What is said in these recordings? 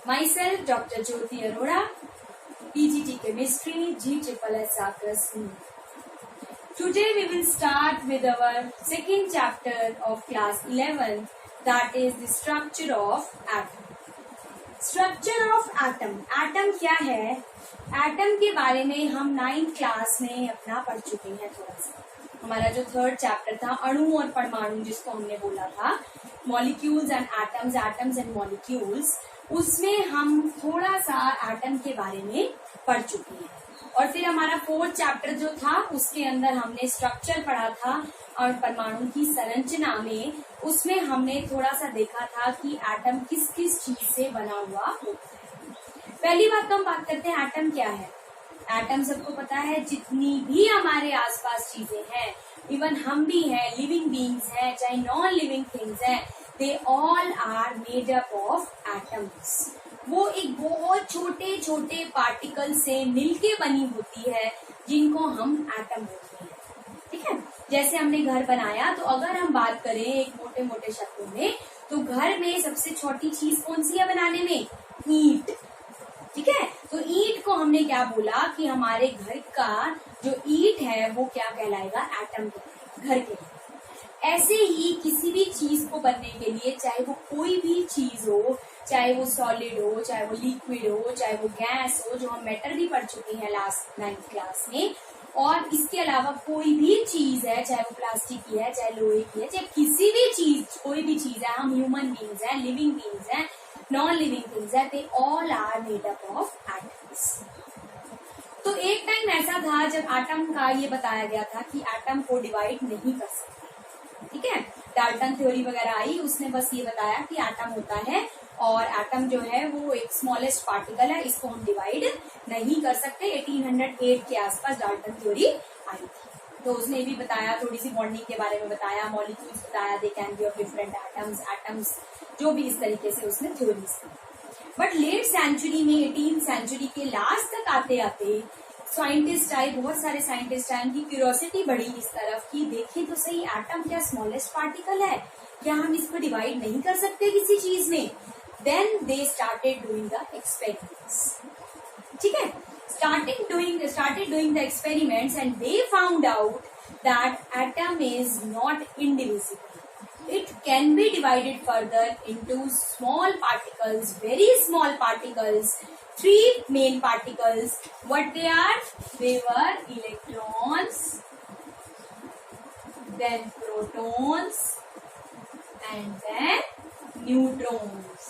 Myself, Dr. Jyoti Arora, PGT Chemistry, GSSS Sakras. Today we will start with our second chapter of class 11, that is the structure of atom. Structure of atom. Atom क्या है? Atom के बारे में हम 9th class में अपना पढ़ चुके हैं थोड़ा सा. हमारा जो थर्ड चैप्टर था अणु और परमाणु, जिसको हमने बोला था molecules and atoms, atoms and molecules, उसमें हम थोड़ा सा एटम के बारे में पढ़ चुके हैं. और फिर हमारा फोर्थ चैप्टर जो था उसके अंदर हमने स्ट्रक्चर पढ़ा था और परमाणु की संरचना में उसमें हमने थोड़ा सा देखा था कि एटम किस किस चीज से बना हुआ होता है. पहली बात तो हम बात करते हैं एटम क्या है. एटम सबको पता है, जितनी भी हमारे आसपास चीजें हैं, इवन हम भी हैं, लिविंग बीइंग्स हैं, चाहे नॉन लिविंग थिंग्स हैं, they all are made up of atoms. वो एक बहुत छोटे छोटे पार्टिकल से मिलके बनी होती है जिनको हम एटम बोलते हैं. ठीक है, जैसे हमने घर बनाया, तो अगर हम बात करें एक मोटे मोटे शब्दों में, तो घर में सबसे छोटी चीज कौन सी है बनाने में? ईंट. ठीक है, तो ईंट को हमने क्या बोला कि हमारे घर का जो ईंट है वो क्या कहलाएगा? एटम कहलाएगा घर के लिए. ऐसे ही किसी भी चीज को बनने के लिए, चाहे वो कोई भी चीज हो, चाहे वो सॉलिड हो, चाहे वो लिक्विड हो, चाहे वो गैस हो, जो हम मैटर भी पढ़ चुके हैं लास्ट 9th क्लास में, और इसके अलावा कोई भी चीज है, चाहे वो प्लास्टिक की है, चाहे लोहे की है, चाहे किसी भी चीज, कोई भी चीज है, हम ह्यूमन बीइंग्स हैं, लिविंग बीइंग्स हैं, नॉन लिविंग थिंग्स है, they all are made up of atoms. तो एक टाइम ऐसा था जब एटम का ये बताया गया था कि एटम को डिवाइड नहीं कर सकते. ठीक है, डाल्टन थ्योरी वगैरह आई, उसने बस ये बताया कि एटम होता है और एटम जो है वो एक स्मॉलेस्ट पार्टिकल है, इसको हम डिवाइड नहीं कर सकते. 1808 के आसपास डाल्टन थ्योरी आई थी. तो उसने भी बताया, थोड़ी सी बॉन्डिंग के बारे में बताया, मॉलिक्यूल्स बताया, they can be of different atoms, atoms जो भी इस तरीके से उसने थ्योरीज की. बट लेट सेंचुरी में, 18th सेंचुरी के लास्ट तक आते आते साइंटिस्ट आए, बहुत सारे साइंटिस्ट आए, उनकी क्यूरियोसिटी बढ़ी इस तरफ कि देखें तो सही, एटम क्या स्मॉलेस्ट पार्टिकल है? क्या हम इसको डिवाइड नहीं कर सकते किसी चीज में? Then they started doing the experiments. ठीक है, started doing the experiments and they found out that atom is not indivisible. It can be divided further into small particles, very small particles, 3 main particles. What they are? They were electrons, then protons, and then neutrons.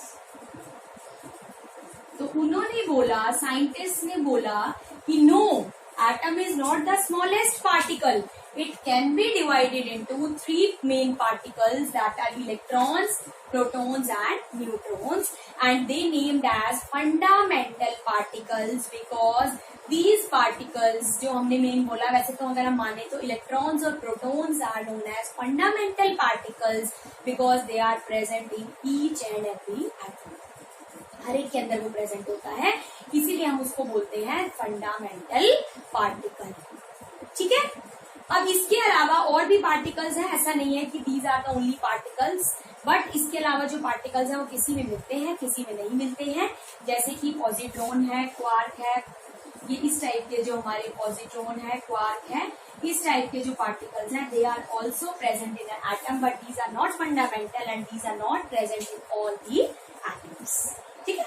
तो उन्होंने बोला, scientist ने बोला कि no, atom is not the smallest particle. It can be divided into 3 main particles that are electrons, protons and neutrons, and they named as fundamental particles because these particles, जो हमने main बोला, वैसे तो अगर हम माने तो इलेक्ट्रॉन्स और protons are known as fundamental particles because they are present in each and every atom. हर एक के अंदर वो प्रेजेंट होता है, इसीलिए हम उसको बोलते हैं फंडामेंटल पार्टिकल. ठीक है, अब इसके अलावा और भी पार्टिकल्स हैं. ऐसा नहीं है कि these are the only particles, but इसके अलावा जो पार्टिकल्स हैं वो किसी में मिलते हैं, किसी में नहीं मिलते हैं. जैसे कि पॉजिट्रॉन है, क्वार्क है, ये इस टाइप के जो हमारे पॉजिट्रॉन है, क्वार्क है, इस टाइप के जो पार्टिकल्स हैं, they are also present in an atom, but these are not fundamental and these are not present in all the atoms. ठीक है,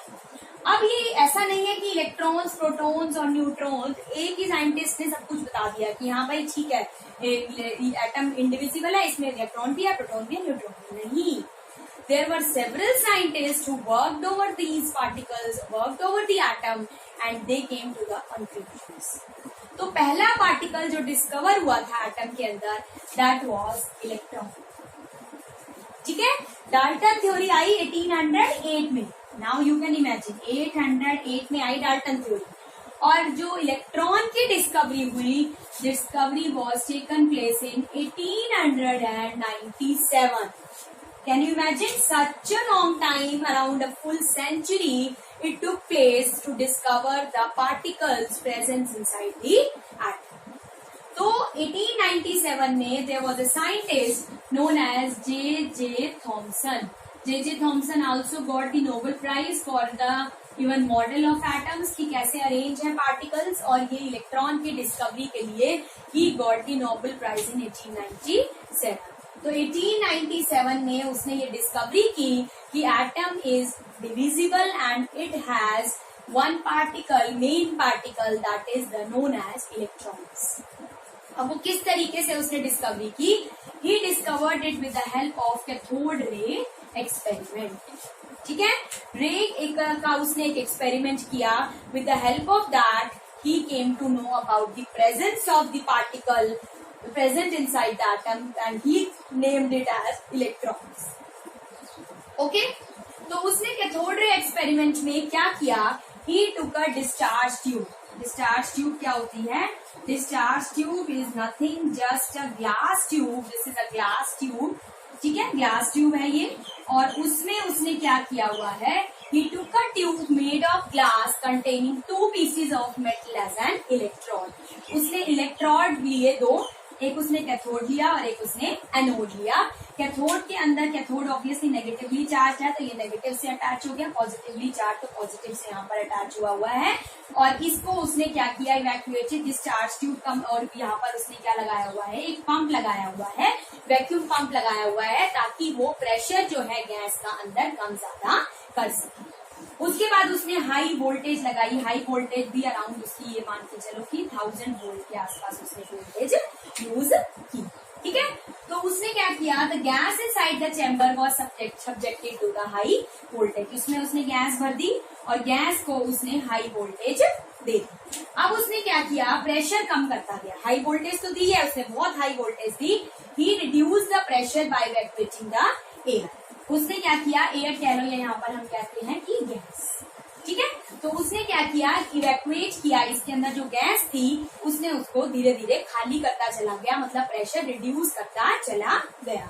अब ये ऐसा नहीं है कि इलेक्ट्रॉन्स, प्रोटॉन्स और न्यूट्रॉन्स, एक ही साइंटिस्ट ने सब कुछ बता दिया कि हाँ भाई ठीक है, एटम इंडिविजिबल है, इसमें इलेक्ट्रॉन भी है, प्रोटॉन भी है, न्यूट्रॉन भी. नहीं, there were several scientists who worked over these particles, worked over the atom, and they came to the conclusions. तो पहला पार्टिकल जो डिस्कवर हुआ था एटम के अंदर, that was इलेक्ट्रॉन. ठीक है, डाल्टन थ्योरी आई 1808 में. नाउ यू कैन इमेजिन, 808 में आई डाल्टन थ्योरी, और जो इलेक्ट्रॉन की डिस्कवरी हुई, discovery was taken place in 1897. Can you imagine such a long time, around a full century, it took place to discover the particles present inside the atom. तो 1897 में there was a scientist known as J.J. Thomson. J.J. Thomson also got the Nobel Prize for the even model of atoms की कैसे arrange है particles, और ये electron की discovery के लिए ही got the Nobel prize in 1897। तो 1897 में उसने ये डिस्कवरी की कि atom is divisible and it has one particle, main particle, that is the known as electrons. अब वो किस तरीके से उसने डिस्कवरी की? He discovered it with the help of cathode ray experiment. ठीक है, रे का उसने एक एक्सपेरिमेंट किया, with the help of that he came to know about the presence of the particle present inside the atom and he named it as electrons. Okay, तो उसने cathode ray experiment में क्या किया? He took a discharge tube. Discharge tube क्या होती है? Discharge tube is nothing just a glass tube. This is a glass tube. ठीक है, ग्लास ट्यूब है ये, और उसमें उसने क्या किया हुआ है? He took a tube made of glass containing two pieces of metal as an electrode. उसने इलेक्ट्रोड लिए दो, एक उसने कैथोड लिया और एक उसने एनोड लिया। कैथोड के अंदर, कैथोड ऑब्वियसली नेगेटिवली चार्ज है तो ये नेगेटिव से अटैच हो गया, पॉजिटिवली चार्ज तो पॉजिटिव से यहाँ पर अटैच हुआ है। और इसको उसने क्या किया? इवैक्यूएटेड डिस्चार्ज ट्यूब कम, और यहाँ पर उसने क्या लगाया हुआ है? एक पंप लगाया हुआ है, वैक्यूम पंप लगाया हुआ है, ताकि वो प्रेशर जो है गैस का अंदर कम ज्यादा कर सके। उसके बाद उसने हाई वोल्टेज लगाई। हाई वोल्टेज भी अराउंड उसकी ये मान के चलो कि 1000 वोल्ट के आसपास उसने वोल्टेज यूज की। ठीक है, तो उसने क्या किया? The gas inside the chamber was subjected to the high voltage. उसमें उसने गैस भर दी और गैस को उसने हाई वोल्टेज दे दी। अब उसने क्या किया? प्रेशर कम करता गया। हाई वोल्टेज तो दी है उसने, बहुत high voltage the. He reduce the pressure by evacuating the air. उसने क्या किया? एयर कह लो या यहाँ पर हम कहते हैं कि गैस। ठीक है, तो उसने क्या किया? इवैक्यूएट किया। इसके अंदर जो गैस थी उसने उसको धीरे धीरे खाली करता चला गया, मतलब प्रेशर रिड्यूस करता चला गया।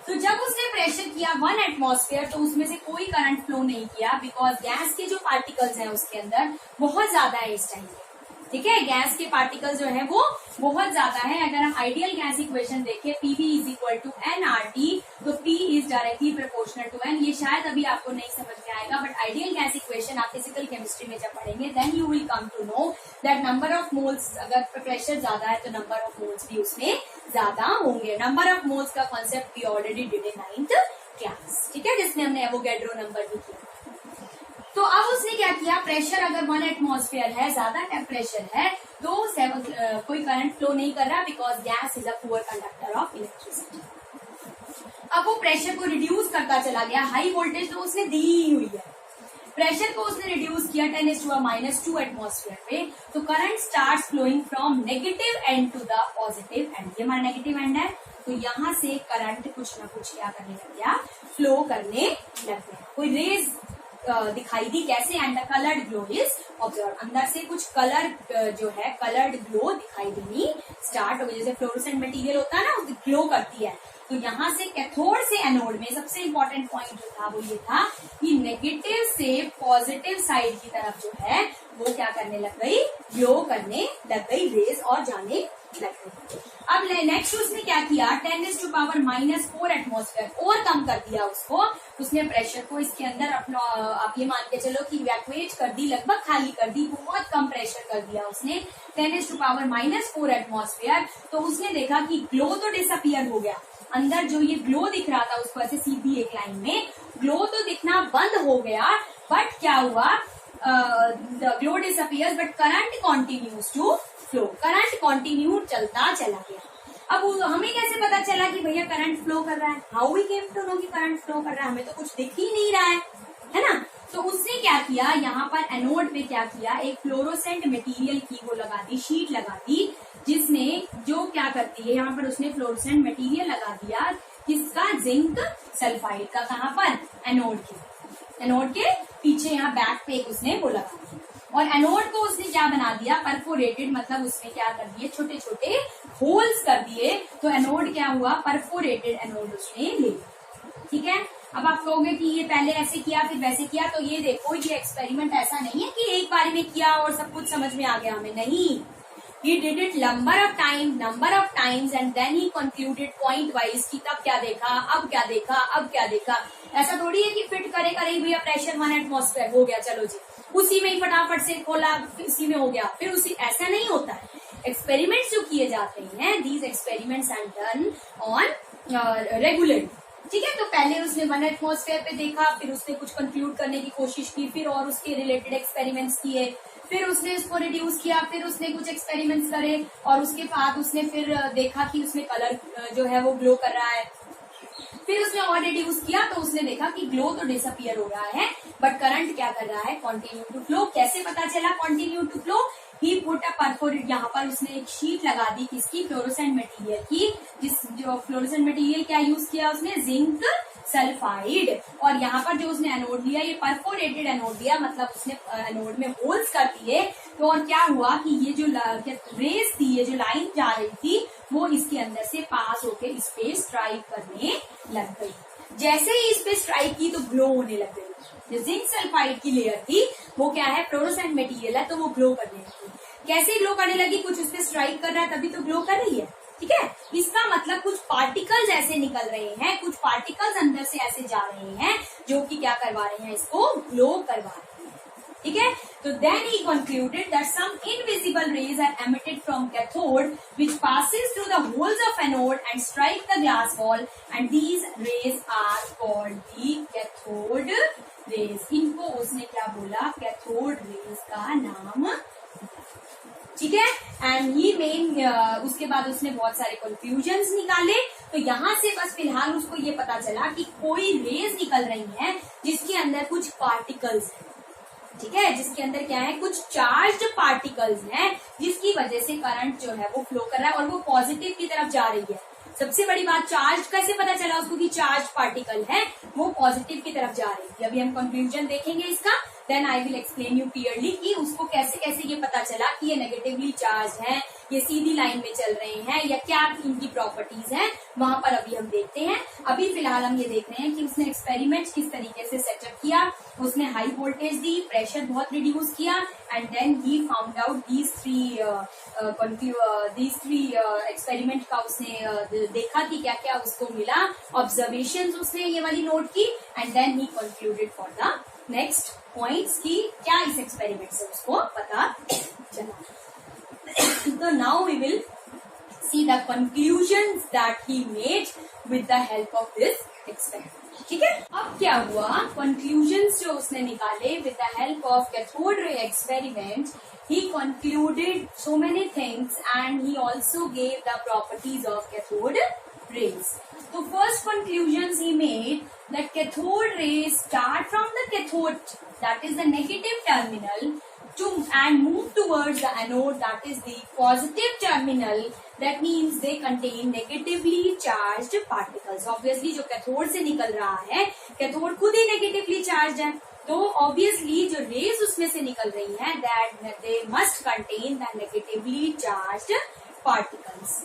तो जब उसने प्रेशर किया 1 एटमॉस्फेयर, तो उसमें से कोई करंट फ्लो नहीं किया, बिकॉज गैस के जो पार्टिकल्स हैं उसके अंदर बहुत ज्यादा है इस टाइम पे। ठीक है, गैस के पार्टिकल जो है वो बहुत ज्यादा है। अगर हम आइडियल गैस इक्वेशन देखें, PV is equal to nRT, तो P is directly proportional to N। ये शायद अभी आपको नहीं समझ में आएगा, बट आइडियल गैस इक्वेशन आप फिजिकल केमिस्ट्री में जब पढ़ेंगे, then you will come to know that number of moles, अगर प्रेशर ज्यादा है तो नंबर ऑफ मोल्स भी उसमें ज्यादा होंगे। नंबर ऑफ मोल्स का कॉन्सेप्ट भी already did in 9th class. ठीक है, जिसमें हमने एवोगैड्रो नंबर भी किया। तो अब उसने क्या किया? प्रेशर अगर 1 एटमॉस्फेयर है, ज्यादा टेम्परेचर है, तो कोई करंट फ्लो नहीं कर रहा, because gas is a poor conductor of electricity. अब वो प्रेशर को रिड्यूस करता चला गया। हाई वोल्टेज तो उसने दी ही हुई है, प्रेशर को उसने रिड्यूस किया 10⁻⁻2 एटमॉस्फेयर पे, तो current start flowing from negative end to the positive end. ये हमारा नेगेटिव एंड है, तो यहाँ से करंट कुछ ना कुछ क्या करने लग गया? फ्लो करने लग गया। कोई रेज दिखाई दी कैसे? And the coloured glow is observe. अंदर से कुछ कलर जो है, कलर्ड ग्लो दिखाई देनी स्टार्ट हो गई। जैसे फ्लोरोसेंट मटेरियल होता है ना, वो ग्लो करती है। तो यहाँ से कैथोड से एनोड में सबसे इंपॉर्टेंट पॉइंट जो था वो ये था कि नेगेटिव से पॉजिटिव साइड की तरफ जो है वो क्या करने लग गई? ग्लो करने लग गई रेज, और जाने लग गई। अब नेक्स्ट उसने क्या किया? 10⁻⁻4 एटमॉस्फेयर और कम कर दिया उसको। उसने प्रेशर को इसके अंदर अपना, आप ये मान के चलो कि इवैक्यूएट कर दी, लगभग खाली कर दी, बहुत कम प्रेशर कर दिया उसने 10⁻⁻4 एटमॉस्फेयर। तो उसने देखा कि ग्लो तो डिसअपियर हो गया, अंदर जो ये ग्लो दिख रहा था उसको ऐसे सीधी एक लाइन में ग्लो तो दिखना बंद हो गया, बट क्या हुआ? The glow disappears but current continues to flow. Current continue चलता चला गया। अब हमें कैसे पता चला कि भैया करंट फ्लो कर रहा है? How we came to know कि करंट फ्लो कर रहा है? हमें तो कुछ दिख ही नहीं रहा है ना। तो उसने क्या किया? यहाँ पर एनोड पे क्या किया? एक फ्लोरोसेंट मटेरियल की वो लगा दी, शीट लगा दी, जिसमें जो क्या करती है, यहाँ पर उसने फ्लोरोसेंट मटेरियल लगा दिया, किसका? जिंक सल्फाइड का। कहाँ पर? एनोड के, एनोड के पीछे यहाँ बैक पे एक उसने वो लगा दिया। और एनोड को उसने क्या बना दिया? परफोरेटेड, मतलब उसमें क्या कर दिए? छोटे छोटे होल्स कर दिए। तो एनोड क्या हुआ? परफोरेटेड एनोड उसने ले लिया। ठीक है, अब आप कहोगे कि ये पहले ऐसे किया फिर वैसे किया, तो ये देखो, ये एक्सपेरिमेंट ऐसा नहीं है कि एक बार में किया और सब कुछ समझ में आ गया हमें, नहीं। He did it number of times and then he concluded point wise कि तब क्या देखा, अब क्या देखा, अब क्या देखा. ऐसा थोड़ी है कि फिट करे भैया प्रेशर 1 एटमॉस्फेयर हो गया, चलो जी उसी में ही फटाफट से खोला, उसी में हो गया, फिर उसी, ऐसा नहीं होता है. एक्सपेरिमेंट्स जो किए जाते हैं, these experiments are done on regularly. ठीक है, तो पहले उसने 1 एटमॉस्फेयर पे देखा, फिर उसने कुछ कंक्लूड करने की कोशिश की, फिर और उसके रिलेटेड एक्सपेरिमेंट्स किए, फिर उसने इसको रिड्यूस किया, फिर उसने कुछ एक्सपेरिमेंट्स करे और उसके बाद उसने फिर देखा कि उसमें कलर जो है वो ग्लो कर रहा है. फिर उसने और रिड्यूस किया तो उसने देखा कि ग्लो तो डिसअपियर हो रहा है बट करंट क्या कर रहा है, कंटिन्यू टू फ्लो. कैसे पता चला continue to flow? He put a perforate, यहाँ पर उसने एक शीट लगा दी किसकी, फ्लोरोसेंट मटेरियल की. जो फ्लोरोसेंट मटेरियल क्या यूज किया उसने, जिंक सल्फाइड. और यहाँ पर जो उसने एनोड लिया, ये परफोरेटेड एनोड लिया, मतलब उसने एनोड में होल्स कर दिए. तो और क्या हुआ कि ये जो रेस थी, ये जो लाइन जा रही थी, वो इसके अंदर से पास होके इस पे स्ट्राइक करने लग गई. जैसे ही इस पे स्ट्राइक की तो ग्लो होने लग गई. जो जिंक सल्फाइड की लेयर थी वो क्या है, फ्लोरोसेंट मटेरियल है, तो वो ग्लो करने लगी. कैसे ग्लो करने लगी, कुछ उस पे स्ट्राइक कर रहा है तभी तो ग्लो कर रही है. ठीक है, इसका मतलब कुछ पार्टिकल्स ऐसे निकल रहे हैं, कुछ पार्टिकल्स अंदर से ऐसे जा रहे हैं जो कि क्या करवा रहे हैं, इसको ग्लो करवा रहे हैं. ठीक है, तो then he concluded that some invisible rays are emitted from cathode which passes through the holes of anode and strike the glass wall and these rays are called the cathode rays. इनको उसने क्या बोला, cathode rays का नाम. ठीक है, and he main उसके बाद उसने बहुत सारे कंक्लूजन्स निकाले. तो यहाँ से बस फिलहाल उसको ये पता चला कि कोई रेज निकल रही है जिसके अंदर कुछ पार्टिकल्स हैं. ठीक है, जिसके अंदर क्या है, कुछ चार्ज्ड पार्टिकल्स हैं, जिसकी वजह से करंट जो है वो फ्लो कर रहा है और वो पॉजिटिव की तरफ जा रही है. सबसे बड़ी बात, चार्ज कैसे पता चला उसको कि चार्ज पार्टिकल है, वो पॉजिटिव की तरफ जा रही है. अभी हम कंक्लूजन देखेंगे इसका, then I will explain you clearly कि उसको कैसे कैसे ये पता चला कि ये नेगेटिवली चार्ज है, ये सीधी लाइन में चल रहे हैं, या क्या इनकी प्रॉपर्टीज हैं, वहां पर अभी हम देखते हैं. अभी फिलहाल हम ये देख रहे हैं कि उसने एक्सपेरिमेंट किस तरीके से सेटअप किया. उसने हाई वोल्टेज दी, प्रेशर बहुत रिड्यूस किया, and then he found out these three experiment का उसने देखा कि क्या क्या उसको मिला, ऑब्जर्वेशन उसने ये वाली नोट की, and then he concluded for the next points की क्या इस एक्सपेरिमेंट से उसको पता चला. So now we will see the conclusions that he made with the help of this experiment. ठीक है, अब क्या हुआ, conclusions जो उसने निकाले with the help of cathode ray experiment, he concluded so many things and he also gave the properties of cathode rays. So first conclusions he made that cathode rays start from the cathode, that is the negative terminal, and move towards the anode, that is the positive terminal. That means they contain negatively charged particles. Obviously जो cathode से निकल रहा है, cathode खुद ही negatively charged है, तो obviously जो raise उसमें से निकल रही हैं, that they must contain the negatively charged particles.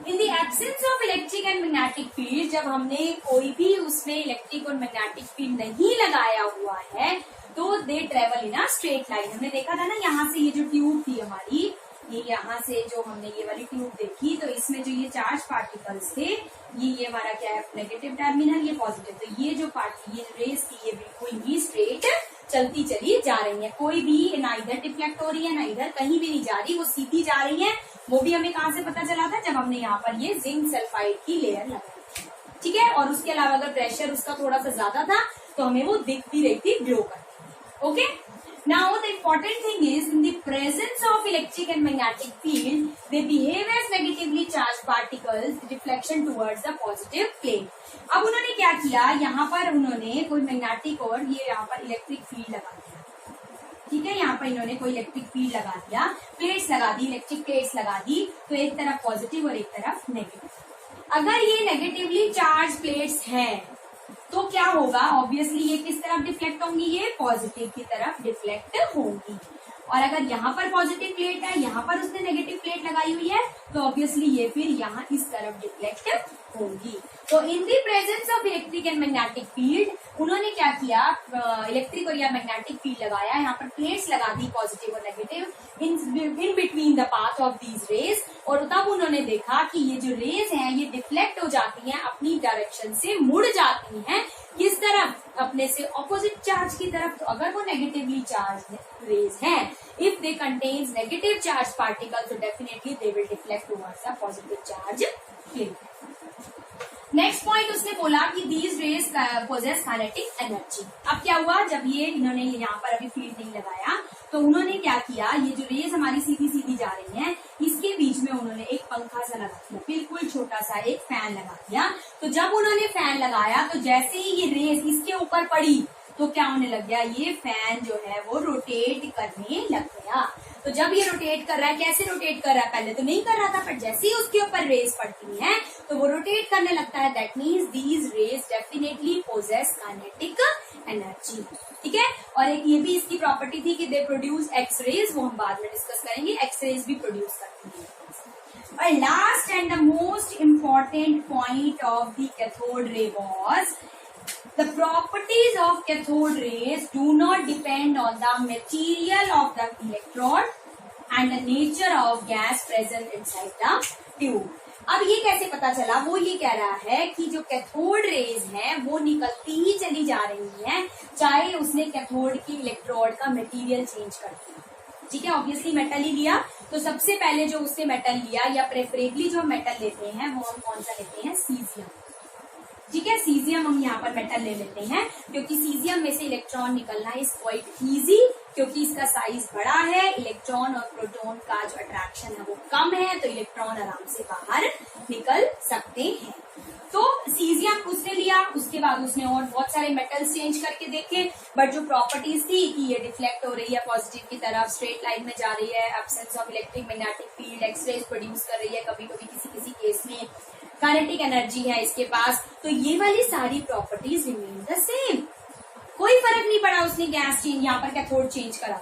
In the absence of electric and magnetic field, जब हमने कोई भी उसमें इलेक्ट्रिक और मैग्नेटिक फील्ड नहीं लगाया हुआ है, तो they travel in a straight line. हमने देखा था ना, यहाँ से ये जो ट्यूब थी हमारी, ये यहाँ से जो हमने ये वाली ट्यूब देखी, तो इसमें जो ये चार्ज पार्टिकल्स थे, ये हमारा क्या है, नेगेटिव टर्मिनल, ये पॉजिटिव. तो ये जो ये रेस थी, ये बिल्कुल ही स्ट्रेट चलती चली जा रही है, कोई भी ना इधर डिफ्लेक्ट हो रही है ना इधर, कहीं भी नहीं जा रही, वो सीधी जा रही है. वो भी हमें कहाँ से पता चला था, जब हमने यहाँ पर ये जिंक सल्फाइड की लेयर लगाई. ठीक है, और उसके अलावा अगर प्रेशर उसका थोड़ा सा ज्यादा था तो हमें वो दिख भी रही थी, ग्लो करती. Okay. Now the important thing is, in the presence of electric and magnetic field, they behave as negatively charged particles, deflection towards the positive plane. अब उन्होंने क्या किया, यहाँ पर उन्होंने कोई मैग्नेटिक और ये यहाँ पर इलेक्ट्रिक फील्ड लगा दिया. ठीक है, यहाँ पर इन्होंने कोई इलेक्ट्रिक फील्ड लगा दिया, प्लेट्स लगा दी, इलेक्ट्रिक प्लेट्स लगा दी, तो एक तरफ पॉजिटिव और एक तरफ नेगेटिव. अगर ये नेगेटिवली चार्ज प्लेट्स हैं तो क्या होगा, ऑब्वियसली ये किस तरफ डिफ्लेक्ट होंगी, ये पॉजिटिव की तरफ डिफ्लेक्ट होंगी. और अगर यहाँ पर पॉजिटिव प्लेट है, यहाँ पर उसने नेगेटिव प्लेट लगाई हुई है, तो ऑब्वियसली ये फिर यहाँ इस तरफ डिफ्लेक्ट होंगी। तो in the presence of electric and magnetic field, उन्होंने क्या किया, इलेक्ट्रिक और या मैग्नेटिक फील्ड लगाया, यहाँ पर प्लेट्स लगा दी पॉजिटिव और negative in between the path of these raise, और तब उन्होंने देखा कि ये जो रेज हैं ये डिफ्लेक्ट हो जाती हैं, अपनी डायरेक्शन से मुड़ जाती हैं, किस तरफ, अपने से ऑपोजिट चार्ज की तरफ। तो अगर वो नेगेटिवली चार्ज रेज हैं, if they contains negative charge particle, तो definitely they will deflect towards the positive charge plate. Next point उसने बोला कि these rays possess kinetic energy. अब क्या हुआ, जब ये इन्होंने यहाँ पर अभी फील्ड नहीं लगाया, तो उन्होंने क्या किया, ये जो रेज हमारी सीधी सीधी जा रही हैं, इसके बीच में उन्होंने एक पंखा सा लगा दिया, बिल्कुल छोटा सा एक फैन लगा दिया। तो जब उन्होंने फैन लगाया, तो जैसे ही ये रेज इसके ऊपर पड़ी, तो क्या होने लग गया, ये फैन जो है वो रोटेट करने लग गया। तो जब ये रोटेट कर रहा है, कैसे रोटेट कर रहा है, पहले तो नहीं कर रहा था, पर जैसे ही उसके ऊपर रेज पड़ती हैं, तो वो रोटेट करने लगता है। That means these rays definitely possess kinetic energy. ठीक है, और एक ये भी इसकी प्रॉपर्टी थी कि दे प्रोड्यूस एक्स रेज, वो हम बाद में डिस्कस करेंगे, एक्स रेज भी प्रोड्यूस करती है। और last and the most important point of the cathode रे was the properties of cathode rays do not depend on the material of the electrode and the nature of gas present inside the tube. अब ये कैसे पता चला, वो ये कह रहा है कि जो कैथोड रेज हैं वो निकलती ही चली जा रही हैं, चाहे उसने कैथोड की इलेक्ट्रोड का मटेरियल चेंज कर दिया। ठीक है, ऑब्वियसली मेटल ही लिया, तो सबसे पहले जो उसने मेटल लिया, या प्रेफरेबली जो मेटल लेते हैं वो हम कौन सा लेते हैं, सीजियम। ठीक है, सीजियम हम यहाँ पर मेटल ले लेते हैं, क्योंकि सीजियम में से इलेक्ट्रॉन निकलना इज क्वाइट इजी, क्योंकि इसका साइज बड़ा है, इलेक्ट्रॉन और प्रोटॉन का जो अट्रैक्शन है वो कम है, तो इलेक्ट्रॉन आराम से बाहर निकल सकते हैं। तो सीजियम उसने लिया, उसके बाद उसने और बहुत सारे मेटल्स चेंज करके देखे, बट जो प्रॉपर्टीज थी कि ये डिफ्लेक्ट हो रही है पॉजिटिव की तरफ, स्ट्रेट लाइन में जा रही है, absence of electric magnetic field, X rays produce कर रही है, कभी कभी किसी केस में काइनेटिक एनर्जी है इसके पास, तो ये वाली सारी प्रॉपर्टीज रिमेन द सेम, कोई फर्क नहीं पड़ा। उसने गैस चेंज, यहाँ पर कैथोड चेंज करा,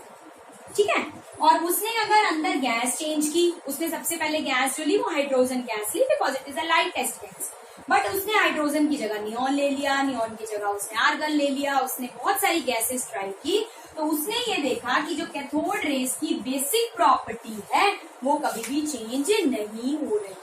ठीक है, और उसने अगर अंदर गैस चेंज की, उसने सबसे पहले गैस जो ली वो हाइड्रोजन गैस ली, because it is a light test gas, but उसने हाइड्रोजन की जगह नियॉन ले लिया, नियॉन की जगह उसने आर्गन ले लिया, उसने बहुत सारी गैसेस ट्राई की, तो उसने ये देखा कि जो कैथोड रेज की बेसिक प्रॉपर्टी है वो कभी भी चेंज नहीं हो रही है।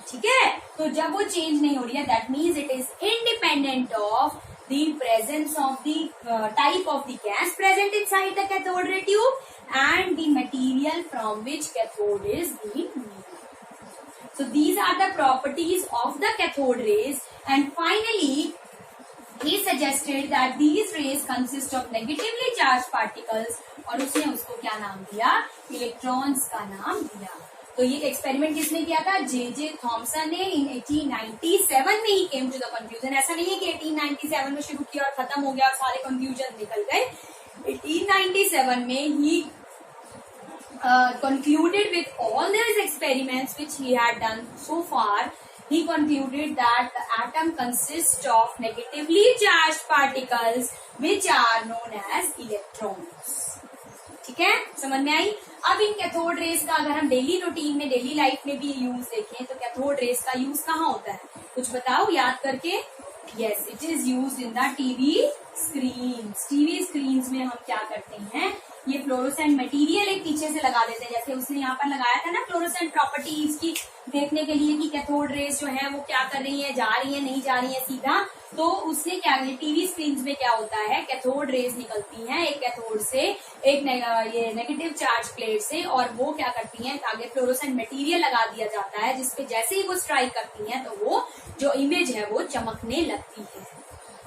ठीक है, तो जब वो चेंज नहीं हो रही है, that means it is independent of the presence of the type of the gas present inside the cathode ray tube and the material from which cathode is being made. So these are the properties of the cathode rays, and finally he suggested that these rays consist of negatively charged particles, और उसने उसको क्या नाम दिया, electrons का नाम दिया। तो ये एक्सपेरिमेंट किसने किया था, जे थॉमसन ने इन 1897 में ही केम टू द कंक्लूजन। ऐसा नहीं है कि 1897 में शुरू किया और खत्म हो गया और सारे कंक्लूजन निकल गए। 1897 में ही concluded with all these experiments which he had done so far, he concluded that the atom consists of negatively charged particles which are known as electrons. ठीक है, समझ में आई। अब इन कैथोड रेज का अगर हम डेली रूटीन में, डेली लाइफ में भी यूज देखें, तो कैथोड रेज का यूज कहाँ होता है, कुछ बताओ याद करके। Yes, it is used in the TV screens. TV screens में हम क्या करते हैं, ये फ्लोरोसेंट मटेरियल एक पीछे से लगा देते हैं, जैसे उसने यहाँ पर लगाया था ना फ्लोरोसेंट प्रॉपर्टीज की देखने के लिए कि कैथोड रेज जो है वो क्या कर रही है, जा रही है नहीं जा रही है सीधा। तो उसने क्या, टीवी स्क्रीन में क्या होता है, कैथोड रेज निकलती हैं एक कैथोड से, एक ये नेगेटिव चार्ज प्लेट से, और वो क्या करती हैं, आगे फ्लोरोसेंट मटेरियल लगा दिया जाता है, जिसपे जैसे ही वो स्ट्राइक करती हैं तो वो जो इमेज है वो चमकने लगती है।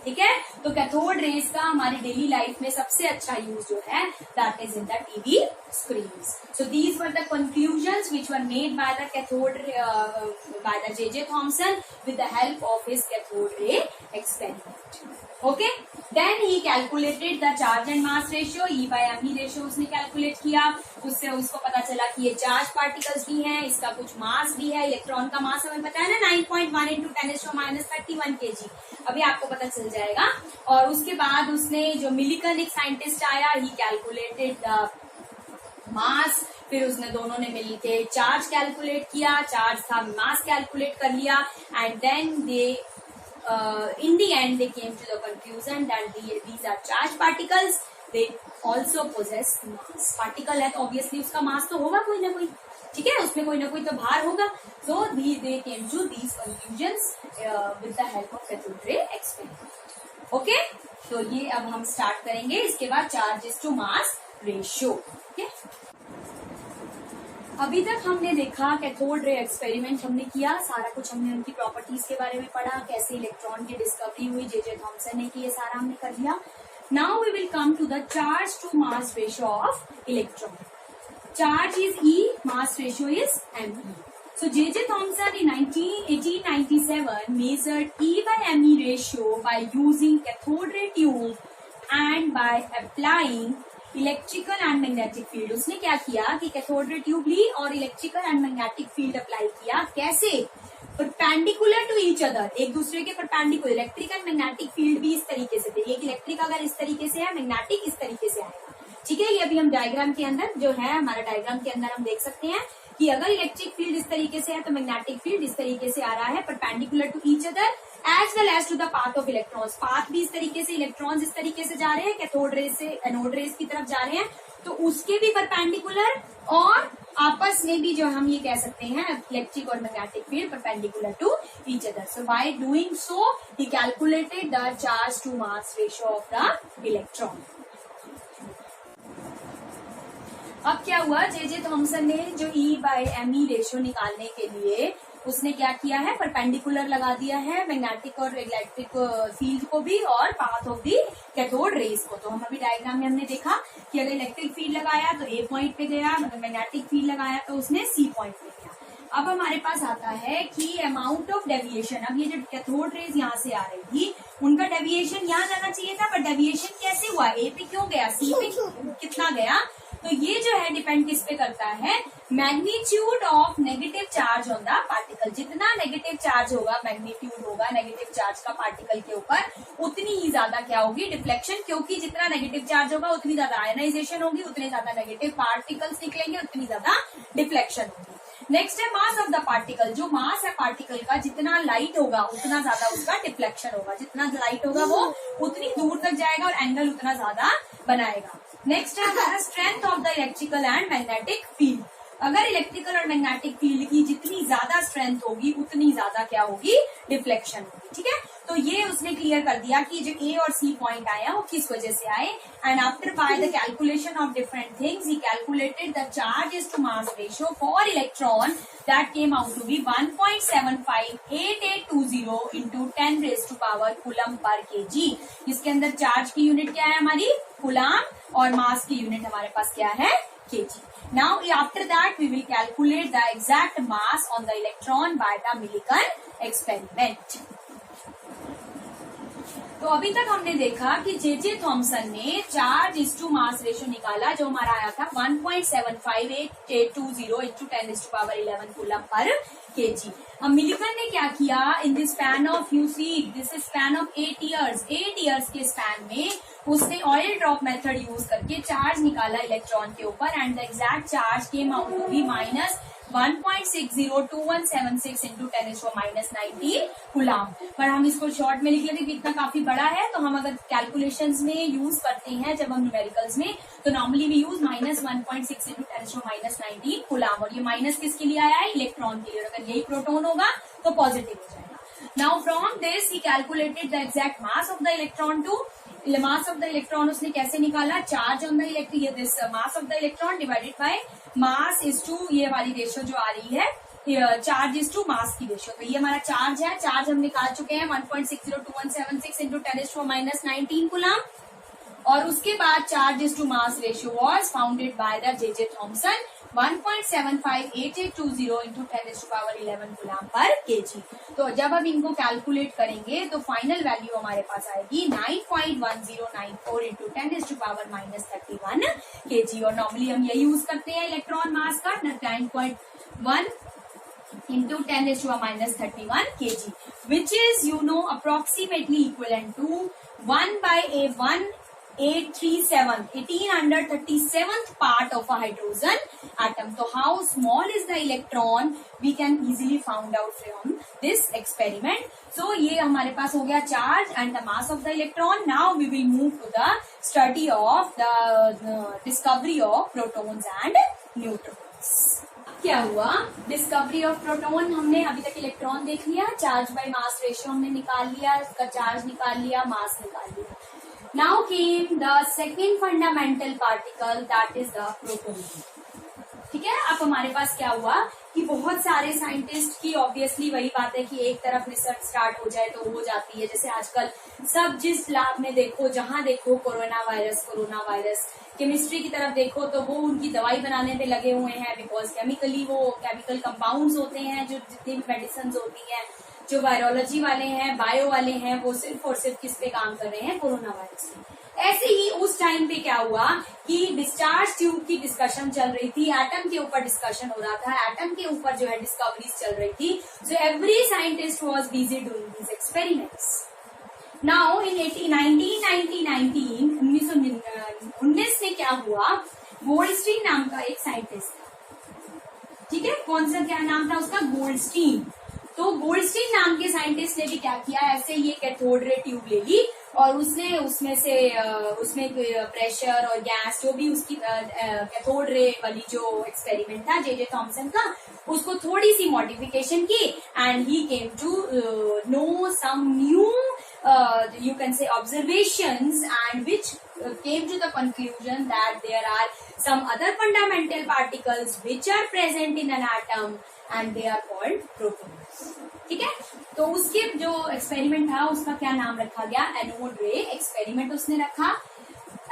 ठीक है, तो कैथोड रेज का हमारी डेली लाइफ में सबसे अच्छा यूज जो है that is in the TV screens. So these were the conclusions which were made by the cathode by the J.J. Thomson with the help of his cathode ray experiment. Okay, then he calculated the charge and mass ratio, E by m ratio उसने calculate किया, उससे उसको पता चला कि ये charge particles भी हैं, इसका कुछ मास भी है, इलेक्ट्रॉन का मास हमें पता है ना 9.1 into 10⁻³ kg, अभी आपको पता चल जाएगा। और उसके बाद उसने जो मिलिकन एक साइंटिस्ट आया, ही कैलकुलेटेड द मास, फिर उसने दोनों ने मिलके चार्ज कैलकुलेट किया, चार्ज था मास कैलकुलेट कर लिया, and then they in the end they came to the conclusion that these are charged particles, they also possess mass. Particle है तो ऑब्वियसली उसका मास तो होगा कोई ना कोई, ठीक है, उसमें कोई ना कोई तो भार होगा. So they came to these conclusions with the help of cathode ray experiment. Okay, तो ये अब हम स्टार्ट करेंगे. इसके बाद charges to mass ratio. Okay, अभी तक हमने देखा कैथोड रे एक्सपेरिमेंट हमने किया, सारा कुछ हमने उनकी प्रॉपर्टीज के बारे में पढ़ा, कैसे इलेक्ट्रॉन की डिस्कवरी हुई, जे थॉमसन ने की, ये सारा हमने कर लिया. Now we will come to the charge to mass ratio of electron. Charge is e, mass ratio is me. So J.J. Thomson in 1897 measured E by me ratio by using cathode ray tube and by applying electrical and magnetic field. उसने क्या किया कि cathode ray tube ली और electrical and magnetic field apply किया. कैसे? Perpendicular to each other, एक दूसरे के perpendicular. Electric and magnetic field भी इस तरीके से थे. एक इलेक्ट्रिक अगर इस तरीके से है, मैग्नेटिक इस तरीके से आएगा. ठीक है, ये अभी हम डायग्राम के अंदर जो है, हमारा डायग्राम के अंदर हम देख सकते हैं कि अगर इलेक्ट्रिक फील्ड इस तरीके से है तो मैग्नेटिक फील्ड इस तरीके से आ रहा है, perpendicular to each other as well as to the path of electrons. Path भी इस तरीके से, इलेक्ट्रॉन्स इस तरीके से जा रहे हैं, कैथोड रेज से एनोड रेज की तरफ जा रहे हैं, तो उसके भी परपेंडिकुलर और आपस में भी जो हम ये कह सकते हैं इलेक्ट्रिक और magnetic field perpendicular to each other. So by doing so he calculated the charge to mass ratio of the electron. अब क्या हुआ, जे थॉमसन ने जो E by me रेशियो निकालने के लिए उसने क्या किया है, परपेंडिकुलर लगा दिया है मैग्नेटिक और इलेक्ट्रिक फील्ड को भी और path of the cathode rays को. तो हम अभी डायग्राम में हमने देखा कि अगर इलेक्ट्रिक फील्ड लगाया तो A पॉइंट पे गया, मतलब मैग्नेटिक फील्ड लगाया तो उसने C पॉइंट पे गया. अब हमारे पास आता है कि अमाउंट ऑफ डेविएशन. अब ये जो कैथोड रेज यहाँ से आ रही थी, उनका डेविएशन यहाँ जाना चाहिए था, पर डेविएशन कैसे हुआ, A पे क्यों गया, C पे कितना गया. तो ये जो है डिपेंड किस पे करता है, magnitude of negative charge on the particle. जितना नेगेटिव चार्ज होगा, मैग्नीट्यूड होगा नेगेटिव चार्ज का पार्टिकल के ऊपर, उतनी ही ज्यादा क्या होगी, डिफ्लेक्शन. क्योंकि जितना नेगेटिव चार्ज होगा उतनी ज्यादा आयनाइजेशन होगी, उतने ज्यादा नेगेटिव पार्टिकल्स निकलेंगे, उतनी ज्यादा डिफ्लेक्शन होगी. नेक्स्ट है मास ऑफ द पार्टिकल. जो मास है पार्टिकल का, जितना लाइट होगा उतना ज्यादा उसका डिफ्लेक्शन होगा. जितना लाइट होगा वो उतनी दूर तक जाएगा और एंगल उतना ज्यादा बनाएगा. नेक्स्ट है हमारा strength of the electrical and magnetic field. अगर इलेक्ट्रिकल और मैग्नेटिक फील्ड की जितनी ज्यादा स्ट्रेंथ होगी उतनी ज्यादा क्या होगी, डिफ्लेक्शन होगी. ठीक है, तो ये उसने क्लियर कर दिया कि जो A और C पॉइंट आया वो किस वजह से आए. And after by the calculation of different things he calculated the charges to mass ratio for electron that came out to be 1.758820 into 10 raised to power coulomb per kg. इसके अंदर charge की unit क्या है हमारी, coulomb, और मास की unit हमारे पास क्या है, kg. Now after that we will calculate the exact mass on the electron by the Millikan experiment. तो अभी तक हमने देखा कि जे थॉमसन ने charge is to mass ratio निकाला, जो हमारा आया था 1.75820 into 10 raised to power 11 coulomb per kg. अब मिलिकन ने क्या किया, in this span of, you see this span of 8 years के स्पैन में उसने ऑयल ड्रॉप मेथड यूज करके चार्ज निकाला इलेक्ट्रॉन के ऊपर. And the exact charge came out to be -1.602176 into 10 raised to -19 coulomb. पर हम इसको शॉर्ट में लिख लेते कि इतना काफी बड़ा है, तो हम अगर कैलकुलेशंस में यूज करते हैं जब हम न्यूमेरिकल्स में, तो normally we use -1.6 into 10 raised to -19 coulomb. और ये माइनस किसके लिए आया है, इलेक्ट्रॉन के लिए. अगर यही प्रोटॉन होगा तो पॉजिटिव हो जाएगा. Now from this he calculated the exact mass of the electron too. Mass of the electron उसने कैसे निकाला, charge on the electric, this mass of the electron divided by mass is to, ये वाली ratio जो आ रही है charge is to मास की ratio. तो ये हमारा चार्ज है, चार्ज हम निकाल चुके हैं 1.602176 into 10 raised to -19 कूलम. और उसके बाद charge is to mass ratio was founded by the J Thomson 1.758820 into 10 raised to power 11 coulomb per kg. तो जब हम इनको कैलकुलेट करेंगे तो फाइनल वैल्यू हमारे पास आएगी 9.1094 into 10 raised to power -31 kg. और नॉर्मली हम ये यूज करते हैं इलेक्ट्रॉन मास का 9.1 into 10 raised to -31 kg, which is approximately equivalent to 1/1 1837th part of a hydrogen atom. So how small is the electron? We can easily found out from this experiment. So ये हमारे पास हो गया charge and the mass of the electron. Now we will move to the study of the discovery of protons and neutrons. क्या हुआ? Discovery of proton, हमने अभी तक electron देख लिया, चार्ज बाय मास रेशियो हमने निकाल लिया, उसका चार्ज निकाल लिया, मास निकाल लिया. Now came the second fundamental particle, that is the proton. ठीक है, अब हमारे पास क्या हुआ कि बहुत सारे साइंटिस्ट की ऑब्वियसली वही बात है कि एक तरफ रिसर्च स्टार्ट हो जाए तो हो जाती है. जैसे आजकल सब जिस लैब में देखो, जहां देखो कोरोना वायरस, केमिस्ट्री की तरफ देखो तो वो उनकी दवाई बनाने में लगे हुए हैं, बिकॉज केमिकली वो केमिकल कंपाउंड्स होते हैं. जो जितनी भी मेडिसिन होती हैं, जो वायरोलॉजी वाले हैं, बायो वाले हैं, वो सिर्फ और सिर्फ किस पे काम कर रहे हैं? कोरोना वायरस पे. ऐसे ही उस टाइम पे क्या हुआ कि डिस्चार्ज ट्यूब की डिस्कशन चल रही थी, एटम के ऊपर डिस्कशन हो रहा था, एटम के ऊपर जो है डिस्कवरीज चल रही थी. So every scientist was busy doing this experiments. Now in 1919 में क्या हुआ, गोल्डस्टीन नाम का एक साइंटिस्ट था. ठीक है, कौन सा क्या नाम था उसका? गोल्डस्टीन. तो गोल्डस्टीन नाम के साइंटिस्ट ने भी क्या किया, ऐसे ये कैथोड रे ट्यूब ले ली और उसने उसमें प्रेशर और गैस जो भी उसकी कैथोड रे वाली जो एक्सपेरिमेंट था जे थॉमसन का, उसको थोड़ी सी मॉडिफिकेशन की and he came to know some new you can say observations, and which came to the conclusion that there are some other fundamental particles which are present in an atom and they are called protons. ठीक है, तो उसके जो experiment था उसका क्या नाम रखा गया? एनोड रे एक्सपेरिमेंट उसने रखा.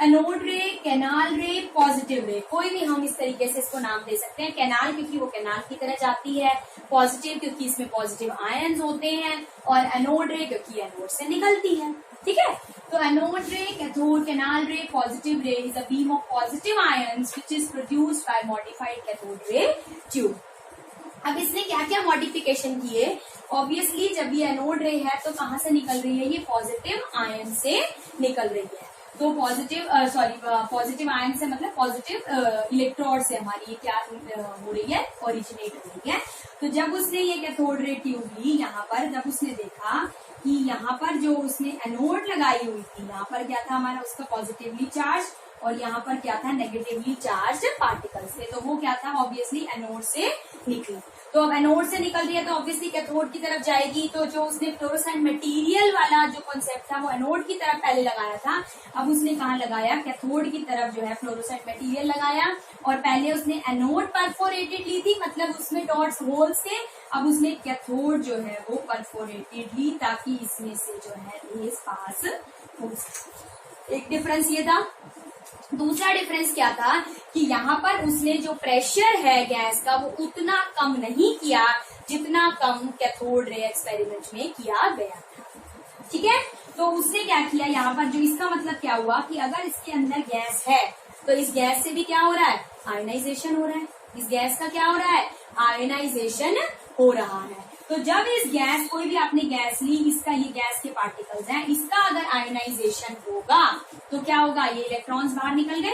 एनोड रे, कैनाल रे, पॉजिटिव रे, कोई भी हम इस तरीके से इसको नाम दे सकते हैं. कैनाल क्योंकि वो कैनाल की तरह जाती है, पॉजिटिव क्योंकि इसमें पॉजिटिव आयन्स होते हैं, और एनोड रे क्योंकि एनोड से निकलती है. ठीक है, तो एनोड रे, कैथोड, कैनाल रे, पॉजिटिव रे is a beam of positive ions which is produced by modified cathode ray tube. अब इसने क्या क्या मॉडिफिकेशन किए? ऑब्वियसली जब ये एनोड रे है तो कहाँ से निकल रही है? ये पॉजिटिव आयन से निकल रही है. तो पॉजिटिव आयन से मतलब पॉजिटिव इलेक्ट्रोड से हमारी ये क्या हो रही है? ओरिजिनेट हो रही है. तो जब उसने ये कैथोड रे ट्यूब ली, यहाँ पर जब उसने देखा कि यहाँ पर जो उसने एनोड लगाई हुई थी, यहाँ पर क्या था हमारा उसका पॉजिटिवली चार्ज और यहाँ पर क्या था? नेगेटिवली चार्ज पार्टिकल्स थे. तो वो क्या था? ऑब्वियसली एनोड से निकली. तो अब एनोड से निकल रही है तो ऑब्वियसली कैथोड की तरफ जाएगी. तो जो उसने फ्लोरोसेंट मटेरियल वाला जो कॉन्सेप्ट था वो एनोड की तरफ पहले लगाया था, अब उसने कहाँ लगाया? कैथोड की तरफ जो है फ्लोरोसेंट मटेरियल लगाया. और पहले उसने एनोड परफोरेटेड ली थी, मतलब उसमें डॉट्स होल्स थे. अब उसने कैथोड जो है वो परफोरेटेड ली ताकि इसमें से जो है रेज पास हो सके. एक डिफरेंस ये था. दूसरा डिफरेंस क्या था कि यहाँ पर उसने जो प्रेशर है गैस का वो उतना कम नहीं किया जितना कम कैथोड रे एक्सपेरिमेंट में किया गया था. ठीक है, तो उसने क्या किया यहाँ पर, जो इसका मतलब क्या हुआ कि अगर इसके अंदर गैस है तो इस गैस से भी क्या हो रहा है? आयनाइजेशन हो रहा है. इस गैस का क्या हो रहा है? आयनाइजेशन हो रहा है. तो जब इस गैस, कोई भी आपने गैस ली, इसका ये गैस के पार्टिकल्स हैं, इसका अगर आयनाइजेशन होगा तो क्या होगा? ये इलेक्ट्रॉन्स बाहर निकल गए.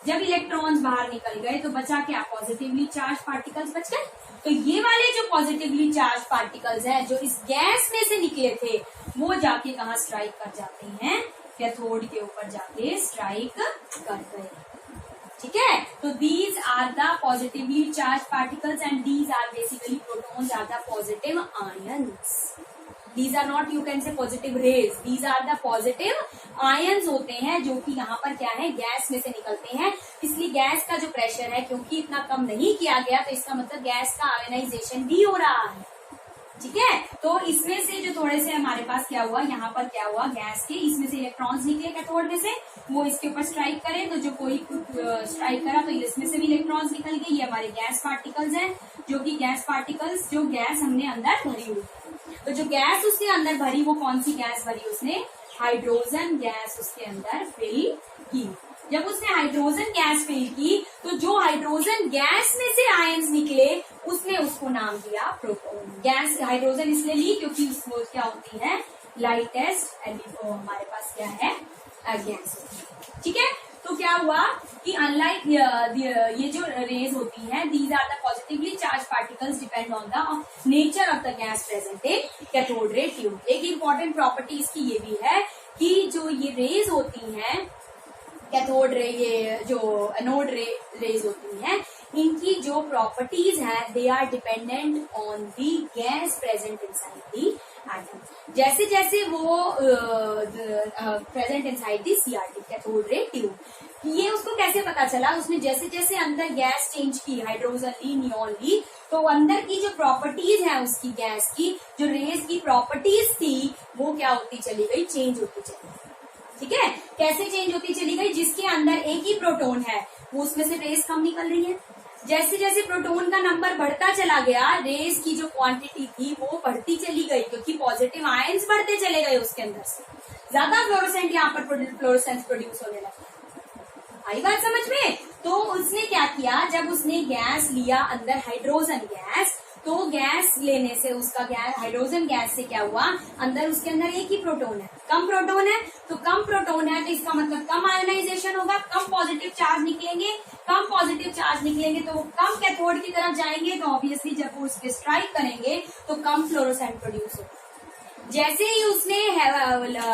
जब इलेक्ट्रॉन्स बाहर निकल गए तो बचा क्या? पॉजिटिवली चार्ज पार्टिकल्स बच गए. तो ये वाले जो पॉजिटिवली चार्ज पार्टिकल्स हैं जो इस गैस में से निकले थे वो जाके कहाँ स्ट्राइक कर जाते हैं? कैथोड के ऊपर जाके स्ट्राइक कर गए. ठीक है, तो these are the positively charged particles and these are basically protons are the positive ions. These are not, you can say, positive rays. These are the positive ions होते हैं जो कि यहाँ पर क्या है? गैस में से निकलते हैं. इसलिए गैस का जो प्रेशर है क्योंकि इतना कम नहीं किया गया तो इसका मतलब गैस का आयनाइजेशन भी हो रहा है. ठीक है, तो इसमें से जो थोड़े से हमारे पास क्या हुआ, यहाँ पर क्या हुआ? गैस के इसमें से इलेक्ट्रॉन्स निकले कैथोड में से, वो इसके ऊपर स्ट्राइक करे तो जो कोई स्ट्राइक करा तो इसमें से भी इलेक्ट्रॉन्स निकल गए. ये हमारे गैस पार्टिकल्स हैं जो कि गैस पार्टिकल्स जो गैस हमने अंदर भरी हुई. तो जो गैस उसने अंदर भरी वो कौन सी गैस भरी? उसने हाइड्रोजन गैस उसके अंदर फिल की. जब उसने हाइड्रोजन गैस फिल की तो जो हाइड्रोजन गैस में से आयंस निकले उसने उसको नाम दिया प्रोटॉन. गैस हाइड्रोजन इसलिए ली क्योंकि वो क्या होती है? लाइटेस्ट हमारे पास क्या है? गैस. ठीक है, तो क्या हुआ कि अनलाइक ये जो रेज होती हैं, these are the positively charge particles depend on the nature of the gas present in cathode ray tube. एक इंपॉर्टेंट प्रॉपर्टी इसकी ये भी है कि जो ये रेज होती हैं कैथोड रे, ये जो एनोड रेज होती हैं, इनकी जो प्रॉपर्टीज है they are dependent on the gas present inside the atom. जैसे जैसे वो present inside the CRT cathode ray tube, ये उसको कैसे पता चला, उसने जैसे जैसे अंदर गैस चेंज की, हाइड्रोजन ली, नियॉन ली, तो अंदर की जो प्रॉपर्टीज है उसकी गैस की, जो रेज की प्रॉपर्टीज थी, वो क्या होती चली गई, चेंज होती चली गई। ठीक है, कैसे चेंज होती चली गई, जिसके अंदर एक ही प्रोटोन है वो उसमें से रेज कम निकल रही है। जैसे जैसे प्रोटोन का नंबर बढ़ता चला गया, रेज की जो क्वांटिटी थी वो बढ़ती चली गई, क्योंकि पॉजिटिव आयंस बढ़ते चले गए उसके अंदर से, ज्यादा फ्लोरोसेंट यहाँ पर फ्लोरोसेंस प्रोड्यूस होने लगा। आई बात समझ में? तो उसने क्या किया, जब उसने गैस लिया अंदर हाइड्रोजन गैस, तो गैस लेने से उसका गैस, हाइड्रोजन गैस से क्या हुआ, अंदर उसके अंदर एक ही प्रोटोन है, कम प्रोटोन है, तो कम प्रोटोन है तो इसका मतलब कम आयोनाइजेशन होगा, कम पॉजिटिव चार्ज निकलेंगे, कम पॉजिटिव चार्ज निकलेंगे तो वो कम कैथोड की तरफ जाएंगे, तो ऑब्वियसली जब वो उस पर स्ट्राइक करेंगे तो कम फ्लोरोसेंट प्रोड्यूस होगा। जैसे ही उसने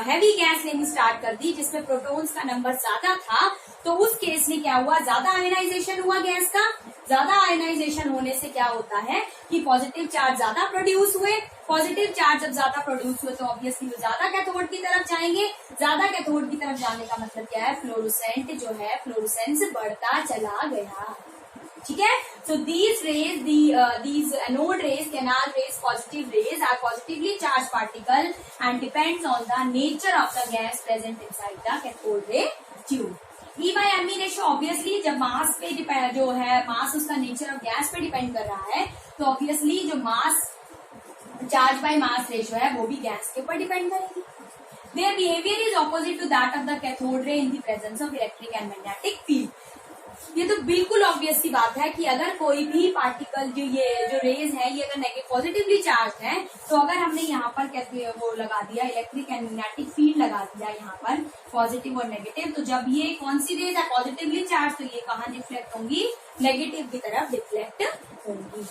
हैवी गैस लेनी स्टार्ट कर दी जिसमें प्रोटॉन्स का नंबर ज्यादा था, तो उस केस में क्या हुआ, ज्यादा आयोनाइजेशन हुआ गैस का। ज्यादा आयोनाइजेशन होने से क्या होता है कि पॉजिटिव चार्ज ज्यादा प्रोड्यूस हुए, पॉजिटिव चार्ज जब ज्यादा प्रोड्यूस हुए तो ऑब्वियसली वो ज्यादा कैथोड की तरफ जाएंगे, ज्यादा कैथोड की तरफ जाने का मतलब क्या है, फ्लोरोसेंट जो है, फ्लोरोसेंस बढ़ता चला गया। ठीक है, so these rays, these anode rays, canal rays, positive rays are positively charged particle and depends on the nature of the gas present inside the cathode ray tube. E by me ratio obviously जब मास पे जो है, मास उसका nature of gas पे depend कर रहा है, तो ऑब्वियसली जो मास चार्ज बाय मास रेशियो है वो भी गैस के ऊपर डिपेंड करेगी। Their behavior is opposite to that of the cathode ray in the presence of electric and magnetic field. ये तो बिल्कुल ऑब्वियस सी बात है कि अगर कोई भी पार्टिकल जो रेज है ये अगर पॉजिटिवली चार्ज है, तो अगर हमने यहाँ पर कैसे वो लगा दिया, इलेक्ट्रिक एंड मैग्नेटिक फील्ड लगा दिया यहाँ पर पॉजिटिव और नेगेटिव, तो जब ये कौन सी रेज है पॉजिटिवली चार्ज, तो ये कहाँ डिफ्लेक्ट होंगी, नेगेटिव की तरफ डिफ्लेक्ट होंगी।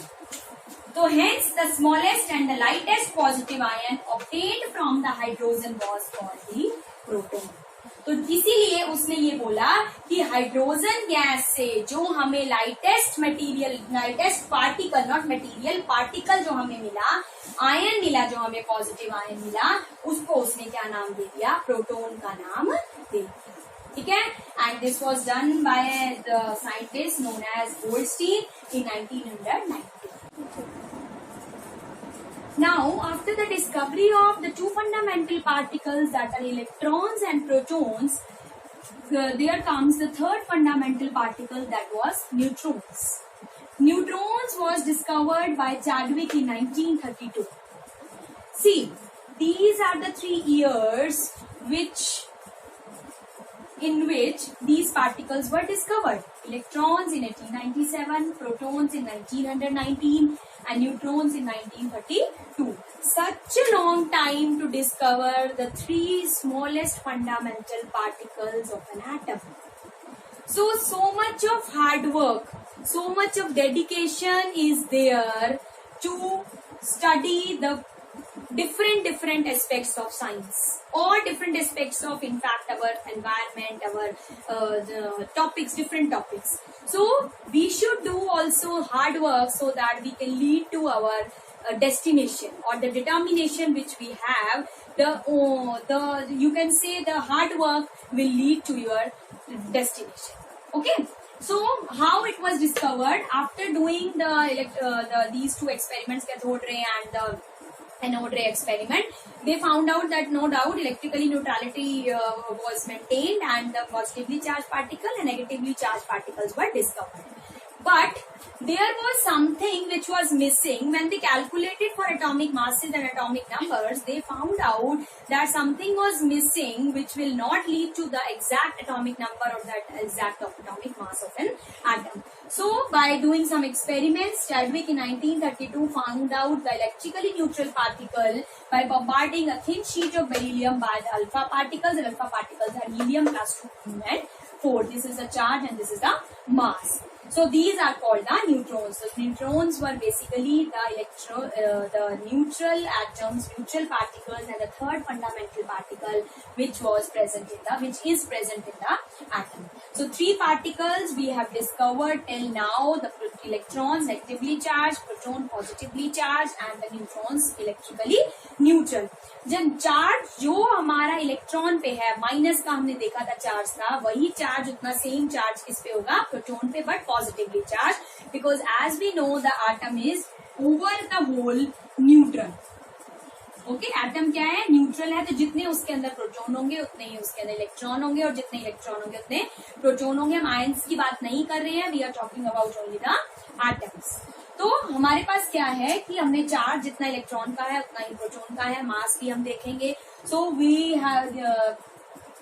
तो hence the smallest and the lightest positive ion obtained from the hydrogen was called the proton. तो इसीलिए उसने ये बोला कि हाइड्रोजन गैस से जो हमें lightest material, lightest particle, not material, particle जो हमें मिला, आयन मिला, जो हमें पॉजिटिव आयन मिला, उसको उसने क्या नाम दे दिया, प्रोटोन का नाम दे दिया। ठीक है, and this was done by the scientist known as Goldstein in 1990। Now, after the discovery of the two fundamental particles that are electrons and protons, there comes the third fundamental particle, that was neutrons. Neutrons was discovered by Chadwick in 1932. See, these are the 3 years in which these particles were discovered. Electrons in 1897, protons in 1919, and neutrons in 1932. Such a long time to discover the 3 smallest fundamental particles of an atom. So much of hard work, so much of dedication is there to study the different aspects of science, or different aspects of, in fact, our environment, our the topics, different topics. So we should do also hard work so that we can lead to our destination or the determination which we have. You can say the hard work will lead to your destination. Okay. So how it was discovered, after doing these 2 experiments, cathode ray and the anode ray experiment, they found out that no doubt electrically neutrality was maintained and the positively charged particle and negatively charged particles were discovered. But there was something which was missing when they calculated for atomic masses and atomic numbers. They found out that something was missing which will not lead to the exact atomic number or that exact atomic mass of an atom. So by doing some experiments, Chadwick in 1932 found out the electrically neutral particle by bombarding a thin sheet of beryllium by the alpha particles. The alpha particles are helium plus 2 and 4. This is the charge and this is the mass. So these are called the neutrons. So neutrons were basically the neutral atoms, neutral particles, and the third fundamental particle which is present in the atom. So three particles we have discovered till now: the electrons negatively charged, proton positively charged, and the neutrons electrically neutral. जब charge जो हमारा electron पे है, minus का हमने देखा था charge था, वही चार्ज उतना सेम चार्ज किस पे होगा, प्रोटॉन पे, but positively charge, because as we know the atom is over the whole neutral. Okay, atom क्या है, न्यूट्रल है, तो जितने उसके अंदर प्रोटॉन होंगे उतने ही उसके अंदर इलेक्ट्रॉन होंगे, और जितने इलेक्ट्रॉन होंगे उतने प्रोटॉन होंगे. हम आयंस की बात नहीं कर रहे हैं, we are talking about only the atoms. तो हमारे पास क्या है कि हमने चार्ज जितना इलेक्ट्रॉन का है उतना ही प्रोटॉन का है, मास भी हम देखेंगे. So we have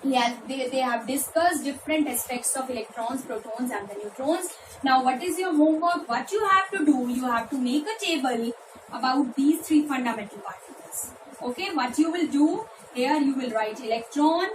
they have discussed different aspects of electrons, protons and the neutrons. Now what is your homework? What you have to do, you have to make a table about these three fundamental particles. Okay, what you will do, here you will write electron,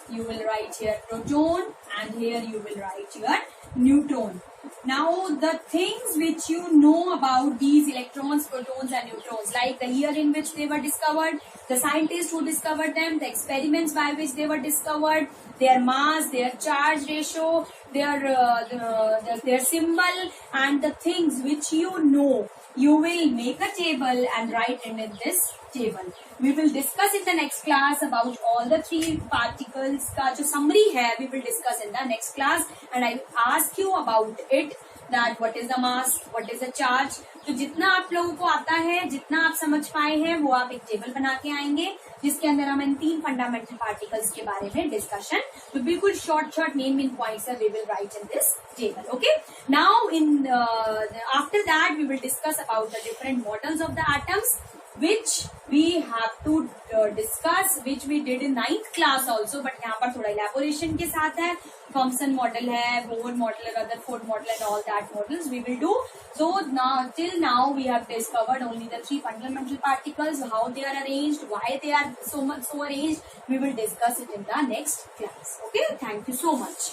you will write here proton, and here you will write your neutron. Now the things which you know about these electrons, protons and neutrons, like the year in which they were discovered, the scientists who discovered them, the experiments by which they were discovered, their mass, their charge ratio, their symbol, and the things which you know, you will make a table and write in this table. We will discuss in the next class about all the three particles का जो summary है, we will discuss in the next class, and I ask you about it, that what is the mass, what is the charge. तो जितना आप लोगों को आता है, जितना आप समझ पाए हैं, वो आप एक टेबल बना के आएंगे जिसके अंदर हम इन तीन फंडामेंटल पार्टिकल्स के बारे में डिस्कशन, तो बिल्कुल short main points we will write in this table. Okay, now in after that we will discuss about the different models of the atoms which we have to discuss, which we did in 9th class also, but यहाँ पर थोड़ा elaboration के साथ है. Thomson model है, Bohr model, Rutherford model, and all that models we will do. So now till now we have discovered only the three fundamental particles, how they are arranged, why they are so arranged. We will discuss it in the next class. Okay, thank you so much.